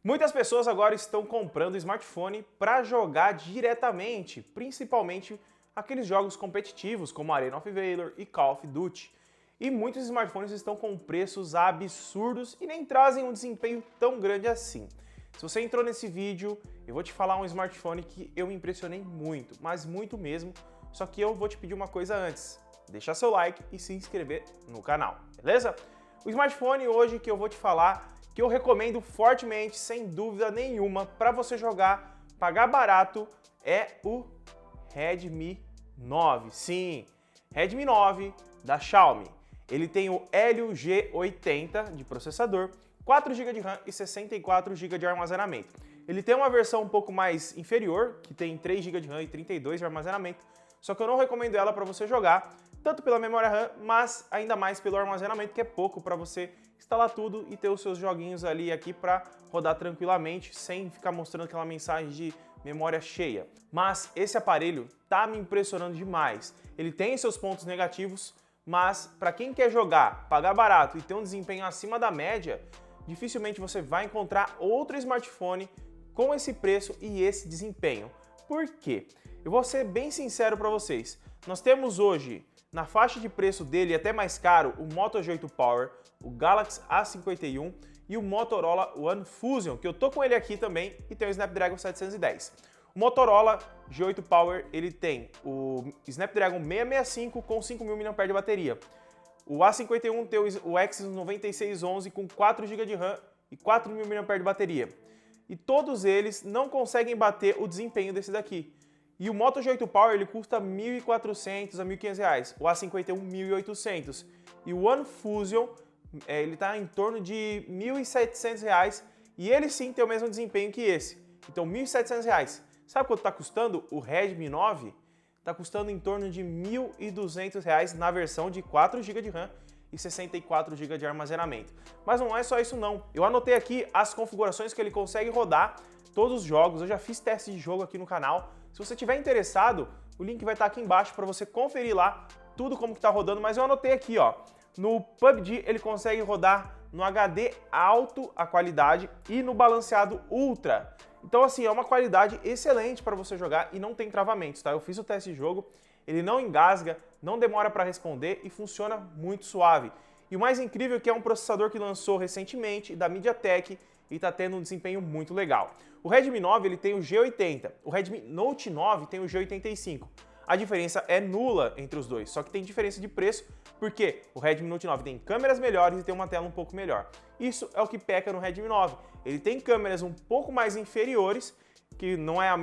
Muitas pessoas agora estão comprando smartphone para jogar diretamente, principalmente aqueles jogos competitivos como Arena of Valor e Call of Duty. E muitos smartphones estão com preços absurdos e nem trazem um desempenho tão grande assim. Se você entrou nesse vídeo, eu vou te falar um smartphone que eu me impressionei muito, mas muito mesmo, só que eu vou te pedir uma coisa antes. Deixar seu like e se inscrever no canal, beleza? O smartphone hoje que eu vou te falar, que eu recomendo fortemente, sem dúvida nenhuma, para você jogar, pagar barato, é o Redmi 9. Sim, Redmi 9 da Xiaomi. Ele tem o Helio G80 de processador, 4 GB de RAM e 64 GB de armazenamento. Ele tem uma versão um pouco mais inferior, que tem 3 GB de RAM e 32 de armazenamento, só que eu não recomendo ela para você jogar, tanto pela memória RAM, mas ainda mais pelo armazenamento, que é pouco para você instalar tudo e ter os seus joguinhos ali aqui para rodar tranquilamente, sem ficar mostrando aquela mensagem de memória cheia. Mas esse aparelho tá me impressionando demais. Ele tem seus pontos negativos, mas para quem quer jogar, pagar barato e ter um desempenho acima da média, dificilmente você vai encontrar outro smartphone com esse preço e esse desempenho. Por quê? Eu vou ser bem sincero para vocês. Nós temos hoje, na faixa de preço dele até mais caro, o Moto G8 Power, o Galaxy A51 e o Motorola One Fusion, que eu tô com ele aqui também, e tem o Snapdragon 710. O Motorola G8 Power, ele tem o Snapdragon 665 com 5.000 mAh de bateria. O A51 tem o Exynos 9611 com 4 GB de RAM e 4.000 mAh de bateria. E todos eles não conseguem bater o desempenho desse daqui. E o Moto G8 Power ele custa R$ 1.400 a R$ 1.500, o A51 R$ 1.800. E o One Fusion ele está em torno de R$ 1.700 e ele sim tem o mesmo desempenho que esse. Então R$ 1.700. Sabe quanto está custando o Redmi 9? Está custando em torno de R$ 1.200 na versão de 4 GB de RAM e 64 GB de armazenamento. Mas não é só isso não. Eu anotei aqui as configurações que ele consegue rodar todos os jogos. Eu já fiz teste de jogo aqui no canal. Se você estiver interessado, o link vai estar aqui embaixo para você conferir lá tudo como que está rodando. Mas eu anotei aqui, ó. No PUBG ele consegue rodar no HD alto a qualidade e no balanceado ultra. Então assim, é uma qualidade excelente para você jogar e não tem travamentos, tá? Eu fiz o teste de jogo, ele não engasga, não demora para responder e funciona muito suave. E o mais incrível é que é um processador que lançou recentemente da MediaTek e está tendo um desempenho muito legal. O Redmi 9 ele tem o G80, o Redmi Note 9 tem o G85. A diferença é nula entre os dois, só que tem diferença de preço porque o Redmi Note 9 tem câmeras melhores e tem uma tela um pouco melhor. Isso é o que peca no Redmi 9. Ele tem câmeras um pouco mais inferiores, que não é o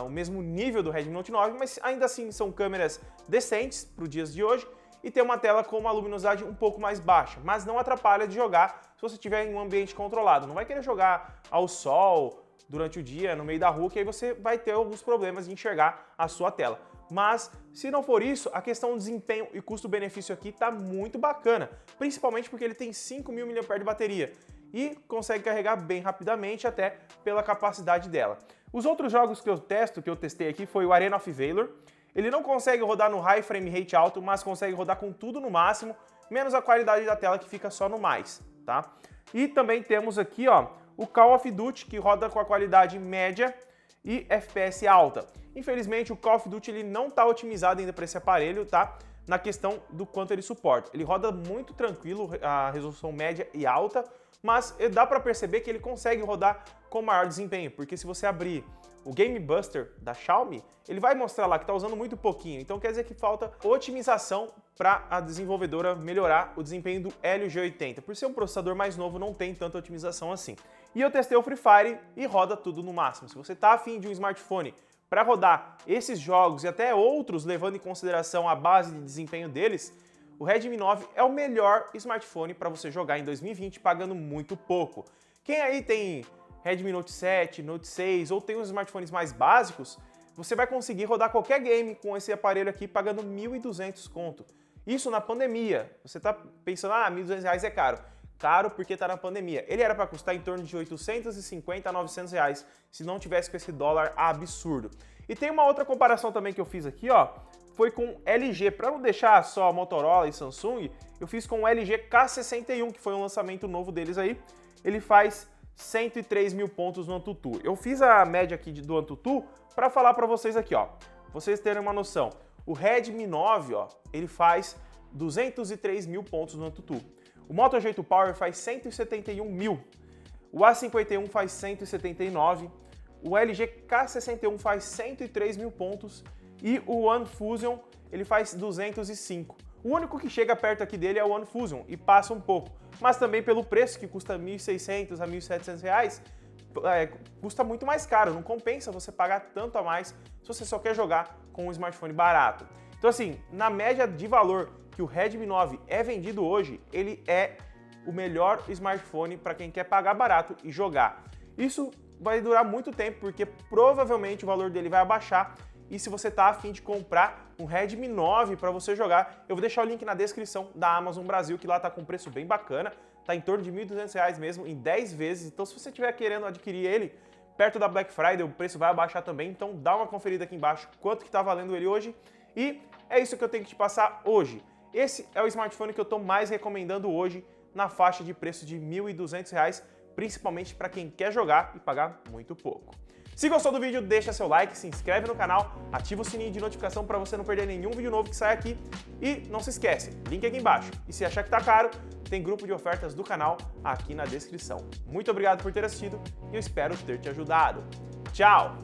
mesmo nível do Redmi Note 9, mas ainda assim são câmeras decentes para os dias de hoje e tem uma tela com uma luminosidade um pouco mais baixa, mas não atrapalha de jogar se você estiver em um ambiente controlado. Não vai querer jogar ao sol durante o dia, no meio da rua, que aí você vai ter alguns problemas de enxergar a sua tela. Mas, se não for isso, a questão do desempenho e custo-benefício aqui está muito bacana, principalmente porque ele tem 5.000 mAh de bateria e consegue carregar bem rapidamente, até pela capacidade dela. Os outros jogos que eu testei aqui foi o Arena of Valor. Ele não consegue rodar no high frame rate alto, mas consegue rodar com tudo no máximo, menos a qualidade da tela que fica só no mais, tá? E também temos aqui, ó, o Call of Duty, que roda com a qualidade média e FPS alta. Infelizmente, o Call of Duty ele não está otimizado ainda para esse aparelho, tá? Na questão do quanto ele suporta. Ele roda muito tranquilo, a resolução média e alta, mas dá para perceber que ele consegue rodar com maior desempenho, porque se você abrir o Game Buster da Xiaomi, ele vai mostrar lá que está usando muito pouquinho, então quer dizer que falta otimização para a desenvolvedora melhorar o desempenho do Helio G80. Por ser um processador mais novo, não tem tanta otimização assim. E eu testei o Free Fire e roda tudo no máximo. Se você está afim de um smartphone para rodar esses jogos e até outros, levando em consideração a base de desempenho deles, o Redmi 9 é o melhor smartphone para você jogar em 2020 pagando muito pouco. Quem aí tem Redmi Note 7, Note 6 ou tem os smartphones mais básicos, você vai conseguir rodar qualquer game com esse aparelho aqui pagando R$ 1.200 conto. Isso na pandemia. Você está pensando, ah, R$ 1.200 é caro. Caro porque está na pandemia. Ele era para custar em torno de 850 a 900 reais se não tivesse com esse dólar absurdo. E tem uma outra comparação também que eu fiz aqui, ó, foi com LG. Para não deixar só Motorola e Samsung, eu fiz com o LG K61, que foi um lançamento novo deles aí. Ele faz 103 mil pontos no AnTuTu. Eu fiz a média aqui do AnTuTu para falar para vocês aqui, ó. Vocês terem uma noção. O Redmi 9, ó, ele faz 203 mil pontos no AnTuTu. O Moto G8 Power faz 171 mil. O A51 faz 179. O LG K61 faz 103 mil pontos. E o One Fusion, ele faz 205. O único que chega perto aqui dele é o One Fusion e passa um pouco. Mas também pelo preço, que custa R$ 1.600 a R$ 1.700, custa muito mais caro. Não compensa você pagar tanto a mais se você só quer jogar com um smartphone barato. Então assim, na média de valor que o Redmi 9 é vendido hoje, ele é o melhor smartphone para quem quer pagar barato e jogar. Isso vai durar muito tempo, porque provavelmente o valor dele vai abaixar. E se você está a fim de comprar um Redmi 9 para você jogar, eu vou deixar o link na descrição da Amazon Brasil, que lá está com um preço bem bacana, está em torno de R$ 1.200 mesmo, em 10 vezes. Então se você estiver querendo adquirir ele perto da Black Friday, o preço vai abaixar também, então dá uma conferida aqui embaixo quanto que está valendo ele hoje. E é isso que eu tenho que te passar hoje. Esse é o smartphone que eu estou mais recomendando hoje, na faixa de preço de R$ 1.200, principalmente para quem quer jogar e pagar muito pouco. Se gostou do vídeo, deixa seu like, se inscreve no canal, ativa o sininho de notificação para você não perder nenhum vídeo novo que sai aqui. E não se esquece, link aqui embaixo. E se achar que tá caro, tem grupo de ofertas do canal aqui na descrição. Muito obrigado por ter assistido e eu espero ter te ajudado. Tchau!